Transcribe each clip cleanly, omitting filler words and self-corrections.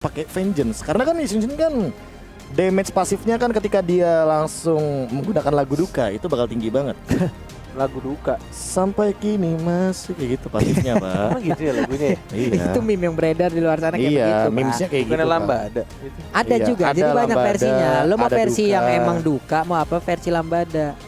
pakai Vengeance. Karena kan Ishin kan damage pasifnya kan ketika dia langsung menggunakan lagu duka itu bakal tinggi banget. Lagu duka. Sampai kini masih kayak gitu pasifnya, Pak. Emang gitu ya lagunya ya? Iya. Itu meme yang beredar di luar sana kayak Iya, begitu, Pak. memesnya kayak gitu. Bukannya Pak. lambada. Ada Iya, juga, ada jadi banyak lambada, versinya. Lo mau ada versi duka. yang emang duka, mau apa versi lambada.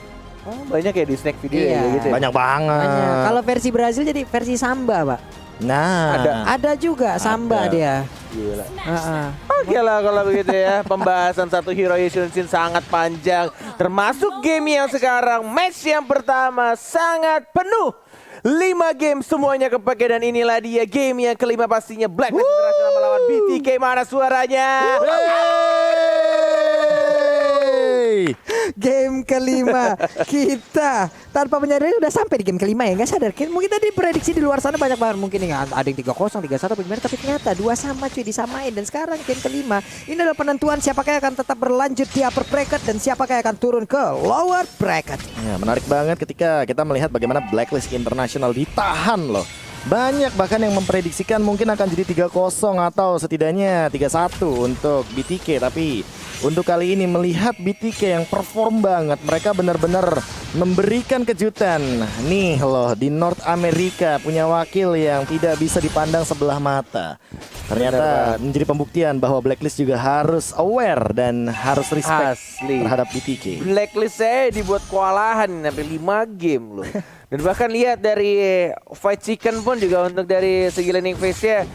Oh, banyak ya di snack video Iya. ya gitu ya? Banyak banget. Banyak. Kalau versi Brazil jadi versi samba, Pak. Nah, Ada juga samba Ada. dia. Gila. Heeh. Oke lah kalau begitu ya. Pembahasan satu Hero Yushin sangat panjang. Termasuk game yang sekarang. Match yang pertama sangat penuh. 5 game semuanya kepake dan inilah dia game yang kelima pastinya Blacklist International melawan BTK. Mana suaranya? Game kelima kita tanpa menyadari udah sampai di game kelima ya, nggak sadar. Mungkin tadi prediksi di luar sana banyak banget, mungkin ada yang 3-0, 3-1 apa gimana, tapi ternyata 2 sama cuy, disamain. Dan sekarang game kelima ini adalah penentuan siapakah yang akan tetap berlanjut di upper bracket dan siapakah yang akan turun ke lower bracket. ya, menarik banget ketika kita melihat bagaimana Blacklist International ditahan loh. Banyak bahkan yang memprediksikan mungkin akan jadi 3-0 atau setidaknya 3-1 untuk BTK. Tapi untuk kali ini melihat BTK yang perform banget, mereka benar-benar memberikan kejutan. Nih loh, di North America punya wakil yang tidak bisa dipandang sebelah mata. Ternyata menjadi pembuktian bahwa Blacklist juga harus aware dan harus respect Asli. terhadap BTK. Blacklist saya dibuat kewalahan sampai 5 game loh. Dan bahkan lihat dari Fight Chicken pun juga untuk dari segi landing phase-nya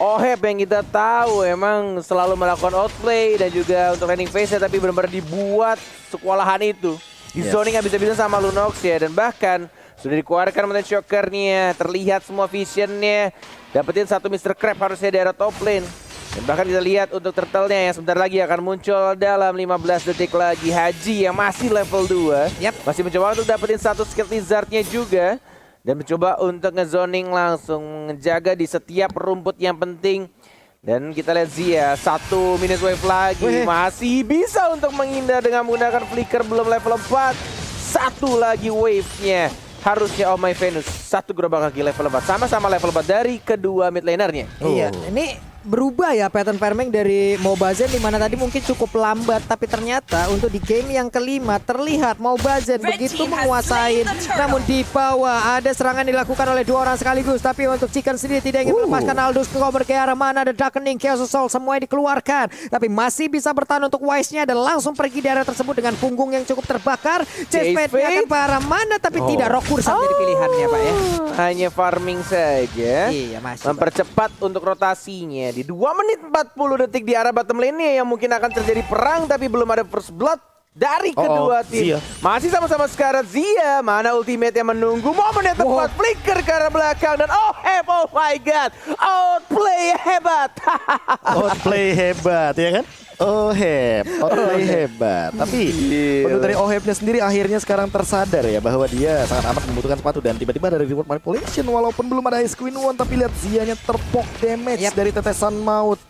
Oheb yang kita tahu emang selalu melakukan outplay dan juga untuk landing phase-nya, tapi benar-benar dibuat sekewalahan itu. Di Yes. zoning habis-habisan sama Lunox ya, dan bahkan sudah dikeluarkan Mountain Shocker-nya, terlihat semua vision-nya, dapetin satu Mr. Crab harusnya di area top lane. Dan bahkan kita lihat untuk turtle-nya yang sebentar lagi akan muncul dalam 15 detik lagi. Haji yang masih level 2. Yap. Masih mencoba untuk dapetin satu skill lizard-nya juga. Dan mencoba untuk ngezoning langsung. Menjaga di setiap rumput yang penting. Dan kita lihat Zia, 1 minute wave lagi. Wih. Masih bisa untuk menghindar dengan menggunakan flicker belum level 4. Satu lagi wave-nya. Harusnya Oh My Venus, satu gerobak kaki level 4. Sama-sama level 4 dari kedua mid laner-nya. Iya, ini berubah ya pattern farming dari Mobazen, di mana tadi mungkin cukup lambat, tapi ternyata untuk di game yang kelima terlihat Mobazen begitu menguasai. Namun di bawah ada serangan dilakukan oleh 2 orang sekaligus, tapi untuk Chicken sendiri tidak ingin melepaskan Aldous ke cover ke arah mana, ada Darkening, Chaos Assault semuanya dikeluarkan, tapi masih bisa bertahan untuk Wise-nya dan langsung pergi dari area tersebut dengan punggung yang cukup terbakar. Chase Fate-nya akan ke arah mana, tapi tidak Rock Kursan jadi pilihannya, Pak ya. Hanya farming saja. Iya, masih. Pak. Mempercepat untuk rotasinya di 2 menit 40 detik di arah bottom lane-nya yang mungkin akan terjadi perang, tapi belum ada first blood dari kedua tim. Zia. Masih sama-sama sekarang Zia, mana ultimate yang menunggu momen yang tepat, flicker ke arah belakang dan oh my god, outplay hebat. Outplay hebat ya kan? Outplay hebat. Tapi untuk dari Ohebnya sendiri akhirnya sekarang tersadar ya bahwa dia sangat amat membutuhkan sepatu, dan tiba-tiba ada reward manipulation walaupun belum ada Ice Queen One, tapi lihat Zianya terpok damage dari tetesan maut.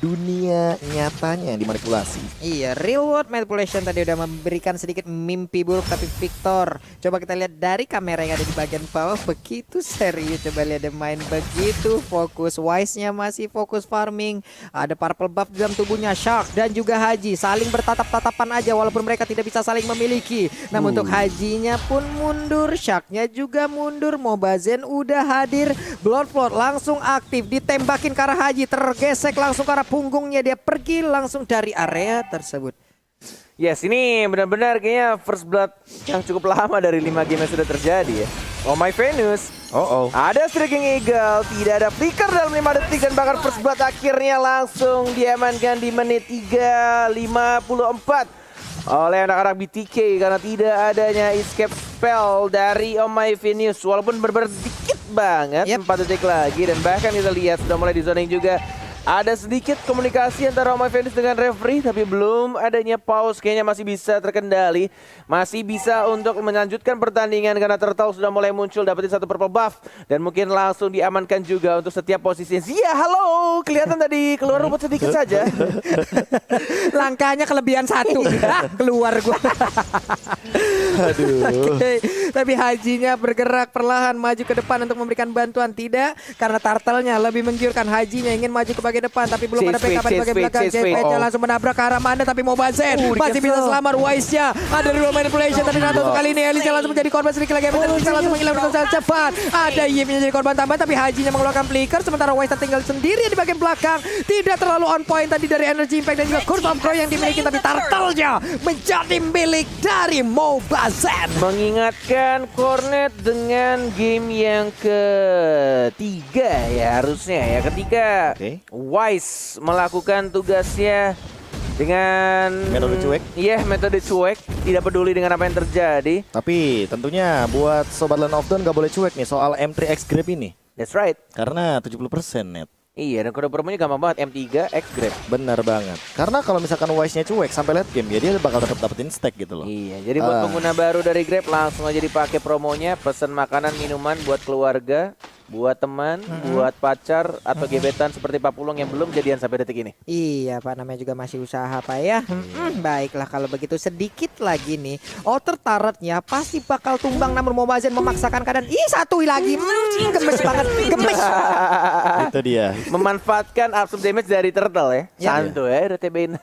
Dunia nyatanya yang dimanipulasi. Iya, real world manipulation tadi udah memberikan sedikit mimpi buruk, tapi Victor, coba kita lihat dari kamera yang ada di bagian bawah, begitu serius, coba lihat dia main begitu fokus. Wise-nya masih fokus farming, ada purple buff di dalam tubuhnya. Shark dan juga Haji saling bertatap-tatapan aja walaupun mereka tidak bisa saling memiliki. Namun untuk Hajinya pun mundur, Sharknya juga mundur. Mobazen udah hadir, Bloodflood langsung aktif, ditembakin ke arah Haji, tergesek langsung ke arah punggungnya, dia pergi langsung dari area tersebut. Yes, ini benar-benar kayaknya first blood yang cukup lama dari 5 game yang sudah terjadi ya. Oh My Venus. Ada Striking Eagle, tidak ada flicker dalam 5 detik dan bahkan first blood akhirnya langsung diamankan di menit 3:54 oleh anak-anak BTK karena tidak adanya escape spell dari Oh My Venus, walaupun benar-benar dikit banget. 4 detik lagi dan bahkan kita lihat sudah mulai di zoning juga. Ada sedikit komunikasi antara Oh My Venus dengan referee, tapi belum adanya pause, kayaknya masih bisa terkendali. Masih bisa untuk melanjutkan pertandingan karena Turtle sudah mulai muncul, dapetin satu purple buff. Dan mungkin langsung diamankan juga untuk setiap posisinya. Zia, halo! Kelihatan tadi keluar rumput sedikit saja. Langkahnya kelebihan 1. Keluar gua. Aduh. Oke, tapi Hajinya bergerak perlahan maju ke depan untuk memberikan bantuan. Tidak, karena Turtle-nya lebih menggiurkan. Hajinya ingin maju ke bagian bagian depan, tapi belum ada Chase PK di bagian fade, belakang. chase fade. J-Fade langsung menabrak ke arah mana, tapi Mobazen masih bisa selamat. Wise-nya ada real manipulation, tapi Nato untuk kali ini Elise langsung menjadi korban sedikit lagi. Bisa langsung menghilang dengan sangat cepat. Ada Yip-nya jadi korban tambahan, tapi Hajinya mengeluarkan flicker, sementara Wise tertinggal sendiri di bagian belakang. Tidak terlalu on point tadi dari Energy Impact dan juga Curse of Crow yang dimiliki, tapi Turtle-nya menjadi milik dari Mobazen. Mengingatkan Cornet dengan game yang ketiga ya harusnya ya, ketika Wise melakukan tugasnya dengan Metode cuek. Iya, metode cuek, tidak peduli dengan apa yang terjadi. Tapi tentunya buat Sobat Land of Dawn gak boleh cuek nih soal M3X Grab ini. That's right. Karena 70% net. Iya, dan kode promonya gampang banget, M3 X Grab. Benar banget. Karena kalau misalkan Wise-nya cuek sampai late game ya dia bakal tetap dapetin stack gitu loh. Iya, jadi buat pengguna baru dari Grab langsung aja dipakai promonya, pesan makanan, minuman buat keluarga, buat teman, buat pacar atau gebetan seperti Pak Pulung yang belum jadian sampai detik ini. Iya Pak, namanya juga masih usaha Pak ya. Baiklah kalau begitu, sedikit lagi nih Outer Turret-nya pasti bakal tumbang, namun Mobazen memaksakan keadaan. Satu lagi, gemes banget, gemes. Itu dia. Memanfaatkan absorb damage dari Turtle ya. Santuy ya udah TB-in.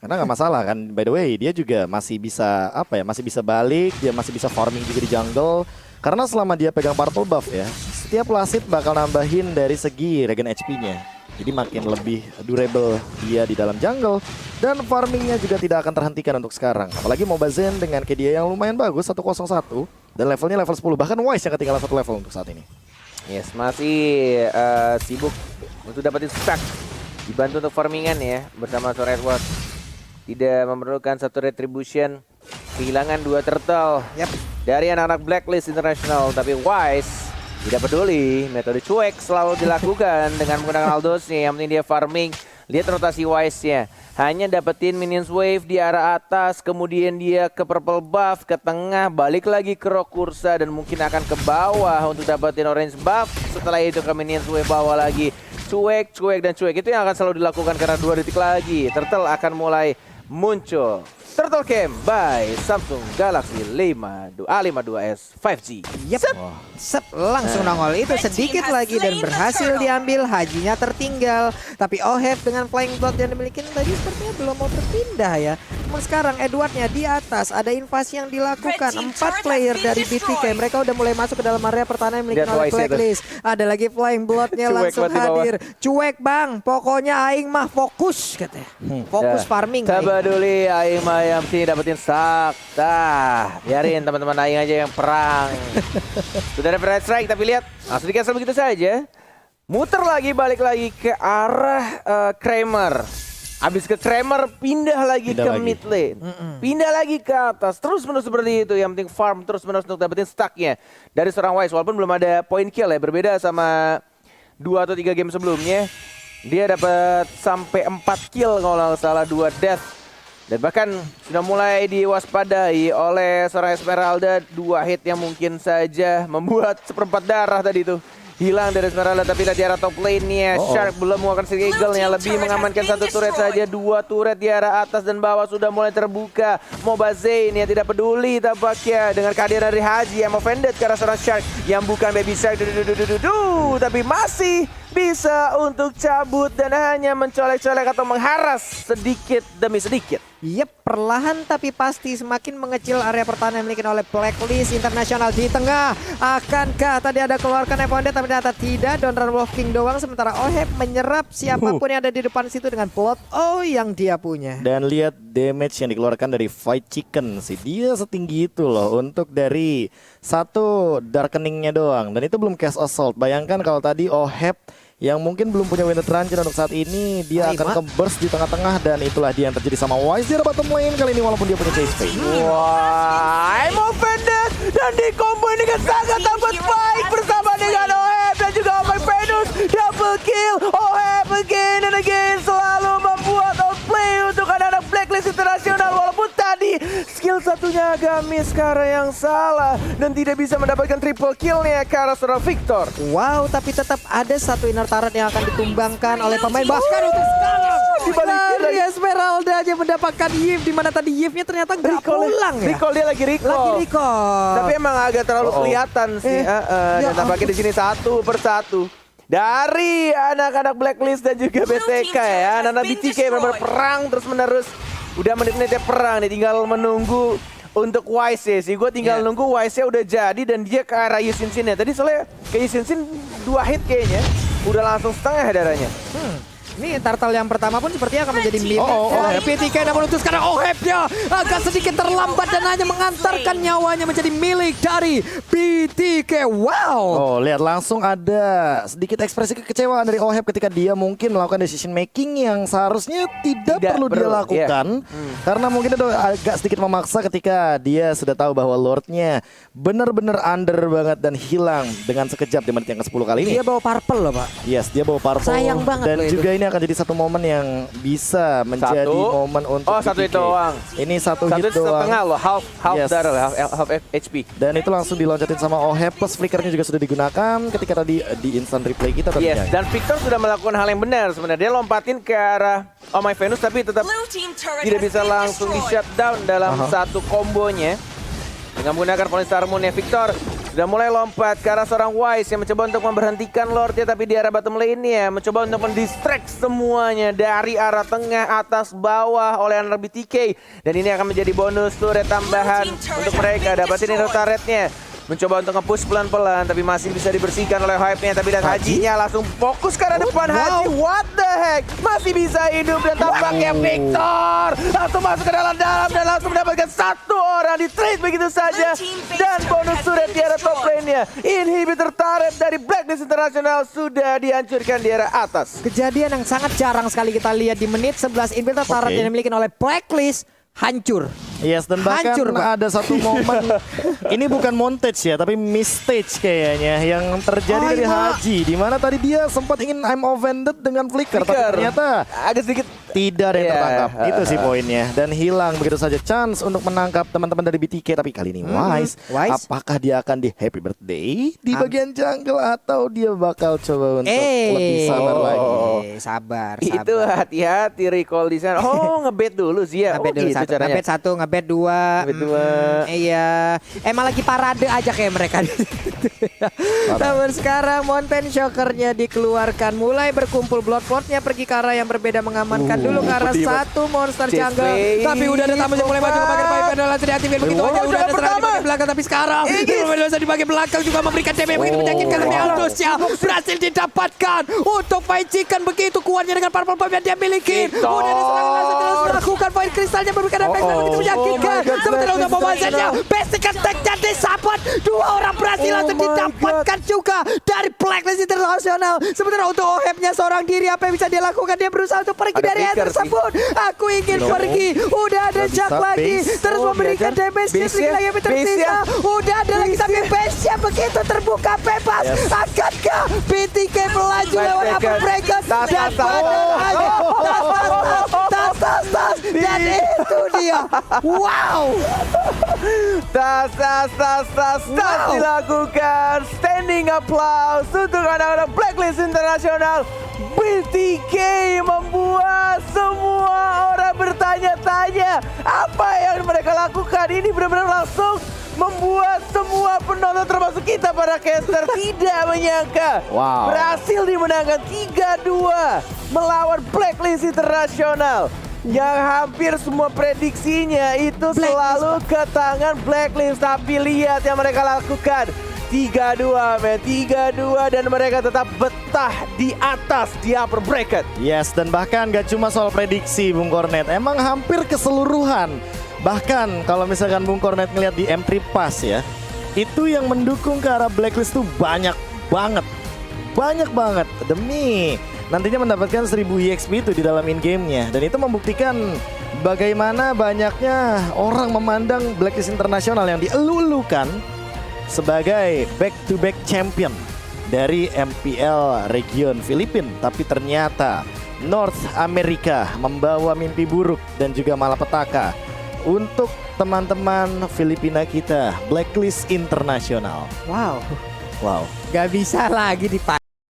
Karena nggak masalah kan, by the way dia juga masih bisa masih bisa balik, dia masih bisa farming juga di jungle. Karena selama dia pegang purple buff ya, setiap wasit bakal nambahin dari segi regen HP-nya. Jadi makin lebih durable dia di dalam jungle. Dan farmingnya juga tidak akan terhentikan untuk sekarang. Apalagi Mobazen dengan KD yang lumayan bagus, 101. Dan levelnya level 10, bahkan Wise yang ketinggalan 1 level untuk saat ini. Yes, masih sibuk untuk dapetin stack. Dibantu untuk farmingan ya bersama Sor Edward. Tidak memerlukan satu retribution. Kehilangan 2 turtle dari anak-anak Blacklist International. Tapi Wise tidak peduli. Metode cuek selalu dilakukan dengan menggunakan Aldous-nya. Yang penting dia farming. Lihat rotasi Wise-nya. Hanya dapetin minions wave di arah atas. Kemudian dia ke purple buff, ke tengah. Balik lagi ke Rock Ursa. Dan mungkin akan ke bawah untuk dapetin orange buff. Setelah itu ke minions wave bawah lagi. Cuek, cuek, dan cuek. Itu yang akan selalu dilakukan karena 2 detik lagi. Turtle akan mulai muncul. Turtle Cam by Samsung Galaxy A52s 5G. Langsung nongol itu sedikit lagi dan berhasil diambil. Hajinya tertinggal, tapi Oheb dengan Flying Blood yang dimiliki tadi sepertinya belum mau terpindah ya. Namun sekarang Edwardnya di atas, ada invasi yang dilakukan. 4 player dari BTK, mereka udah mulai masuk ke dalam area pertahanan yang dimiliki oleh Blacklist. Ada lagi Flying Bloodnya langsung hadir. Cuek bang, pokoknya aing mah fokus katanya. Fokus farming. Tak peduli aing mah yang penting dapetin sak. Biarin teman-teman aing aja yang perang. Sudah ada Red Strike, tapi lihat langsung di cancel begitu saja. Muter lagi, balik lagi ke arah Kramer. Habis ke Kramer, pindah lagi ke mid lane. Pindah lagi ke atas. Terus-menerus seperti itu. Yang penting farm terus-menerus untuk dapetin stacknya dari seorang Wise. Walaupun belum ada point kill ya. Berbeda sama 2 atau 3 game sebelumnya. Dia dapat sampai 4 kill kalau nggak salah, 2 death. Dan bahkan sudah mulai diwaspadai oleh seorang Esmeralda. 2 hit yang mungkin saja membuat seperempat darah tadi itu hilang dari Esmeralda. Tapi lihat di arah top lane-nya, Shark belum mengeluarkan si Eagle-nya. Lebih mengamankan 1 turret saja. 2 turret di arah atas dan bawah sudah mulai terbuka. Mobazen yang tidak peduli tampaknya dengan kehadiran dari Haji yang offended ke arah seorang Shark yang bukan baby Shark. Tapi masih bisa untuk cabut dan hanya mencolek-colek atau mengharas sedikit demi sedikit. Perlahan tapi pasti semakin mengecil area pertahanan yang dimiliki oleh Blacklist International di tengah. Akankah tadi ada keluarkan Eponde, tapi ternyata tidak. Don Run Wolf King doang, sementara Oheb menyerap siapapun yang ada di depan situ dengan plot yang dia punya. Dan lihat damage yang dikeluarkan dari Fight Chicken sih. Dia setinggi itu loh untuk dari 1 darkeningnya doang. Dan itu belum cast assault. Bayangkan kalau tadi Oheb yang mungkin belum punya Winter Ranger untuk saat ini, dia akan ke-burst di tengah-tengah. Dan itulah dia yang terjadi sama Wise di bottom lane kali ini walaupun dia punya chase fade. Wah, I'm offended. Dan di combo ini kan sangat amat baik bersama dengan Oheb dan juga Oh My Venus. Double kill, Oheb again and again selalu membuat outplay untuk anak-anak Blacklist International. Walaupun tadi skill satunya agak miss karena yang salah dan tidak bisa mendapatkan triple kill-nya ke arah seorang Victor. Wow, tapi tetap ada 1 inner turret yang akan ditumbangkan oleh pemain. Bahkan untuk sekarang dari Esmeralda aja mendapatkan Yif, di mana tadi Yifnya ternyata nggak pulang ya. Recall, dia lagi recall. Tapi emang agak terlalu kelihatan sih. Dan tampaknya di sini 1 per 1. dari anak-anak Blacklist dan juga BTK ya. Anak-anak BTK benar-benar perang terus-menerus. Udah menit-menitnya perang nih, tinggal menunggu untuk YC sih. Gue tinggal nunggu YC udah jadi dan dia ke arah Yusinsin ya. Tadi soalnya ke Yusinsin 2 hit kayaknya. Udah langsung setengah darahnya. Ini turtle yang pertama pun sepertinya akan menjadi milik Ohep. BTK, namun untuk sekarang Ohepnya agak sedikit terlambat dan hanya mengantarkan nyawanya menjadi milik dari BTK. Wow. Oh, lihat langsung ada sedikit ekspresi kekecewaan dari Ohep ketika dia mungkin melakukan decision making yang seharusnya tidak perlu dia perlu, lakukan. Karena mungkin itu agak sedikit memaksa ketika dia sudah tahu bahwa Lordnya benar-benar under banget dan hilang dengan sekejap di menit yang ke-10 kali ini. Dia bawa purple loh, Pak. Yes, dia bawa purple. Sayang banget dan loh itu. juga ini akan jadi satu momen yang bisa menjadi momen untuk satu BTK. itu doang. Ini satu Satu hit itu doang. setengah loh, half Yes. darah, half HP. Dan itu langsung diloncatin sama Ohep, plus flickernya juga sudah digunakan ketika tadi di instant replay kita Yes, tentunya. dan Victor sudah melakukan hal yang benar sebenarnya. Dia lompatin ke arah Oh My Venus tapi tetap tidak bisa langsung di shutdown dalam satu kombonya. Dengan menggunakan Polystar Moon ya, Victor sudah mulai lompat ke arah seorang Wise yang mencoba untuk memberhentikan Lordnya, tapi di arah bottom lane-nya mencoba untuk mendistract semuanya dari arah tengah, atas, bawah oleh anak BTK. Dan ini akan menjadi bonus turret tambahan untuk mereka. Dapatin hero turretnya. Mencoba untuk nge-push pelan-pelan tapi masih bisa dibersihkan oleh hype-nya. Tapi lihat Hajinya langsung fokus ke arah depan. Haji, what the heck? Masih bisa hidup dan tampaknya Victor langsung masuk ke dalam dan langsung mendapatkan satu orang di trade begitu saja. Dan bonus turret di arah top lane-nya. Inhibitor turret dari Blacklist International sudah dihancurkan di arah atas. Kejadian yang sangat jarang sekali kita lihat di menit 11, inhibitor turret yang dimiliki oleh Blacklist hancur. Yes, dan bahkan Hancur, Pak. ada satu momen, ini bukan montage ya, tapi mistage kayaknya yang terjadi dari Haji, di mana tadi dia sempat ingin I'm offended dengan flicker, tapi ternyata agak sedikit tidak ada yang tertangkap. Itu sih poinnya, dan hilang begitu saja chance untuk menangkap teman-teman dari BTK. Tapi kali ini Wise, apakah dia akan di happy birthday di bagian jungle atau dia bakal coba untuk lebih sabar lagi? Sabar. Itu hati-hati recall di sana. Oh, ngebet dulu sih ya. Ngebet dulu gitu satu, caranya. ngebet satu, ngebet dua. Ngebet dua. Iya. Emang lagi parade aja kayak mereka. Namun sekarang Mountain Shocker-nya dikeluarkan. Mulai berkumpul Bloodfort-nya pergi ke arah yang berbeda, mengamankan dulu ke arah satu monster jungle. Tapi udah ada tamu yang mulai maju ke bagian pipe dan langsung diaktifkan begitu aja. Udah ada serangan di bagian belakang, tapi sekarang di bagian belakang juga memberikan damage begitu menyakitkan. Tapi Aldous-nya berhasil didapatkan untuk Fight Chicken begitu kuatnya dengan purple bomb yang dia miliki. Udah ada serangan langsung terus melakukan Void Crystal-nya memberikan efek begitu menyakitkan. Sementara untuk pembahasannya basic attack-nya disabot. Dua orang berhasil langsung didapatkan juga dari Blacklist International. Sementara untuk Ohep-nya seorang diri, apa yang bisa dia lakukan? Dia berusaha untuk pergi dari air tersebut. Aku ingin pergi. Udah ada Jack lagi. Terus memberikan damage sedikit lagi yang tersisa. Udah ada lagi tapi base-nya begitu terbuka bebas. Akankah BTK melaju lewat Upper Breaker dan tas. Dan itu dia. Wow. Tas dilakukan. Standing applause untuk anak-anak Blacklist International. BTK membuat semua orang bertanya-tanya apa yang mereka lakukan. Ini benar-benar langsung membuat semua penonton termasuk kita para caster tidak menyangka. Berhasil dimenangkan 3-2 melawan Blacklist International. Yang hampir semua prediksinya itu selalu ke tangan Blacklist. Tapi lihat yang mereka lakukan. 3-2 men, 3-2 dan mereka tetap betah di atas di upper bracket. Yes, dan bahkan gak cuma soal prediksi Bung Kornet, emang hampir keseluruhan. Bahkan kalau misalkan Bung Kornet ngeliat di M3 Pass ya, itu yang mendukung ke arah Blacklist tuh banyak banget demi nantinya mendapatkan 1000 EXP itu di dalam in-game-nya. Dan itu membuktikan bagaimana banyaknya orang memandang Blacklist International yang dielu-elukan sebagai back-to-back champion dari MPL region Filipina. Tapi ternyata North America membawa mimpi buruk dan juga malapetaka untuk teman-teman Filipina kita, Blacklist International. Wow. Wow. Gak bisa lagi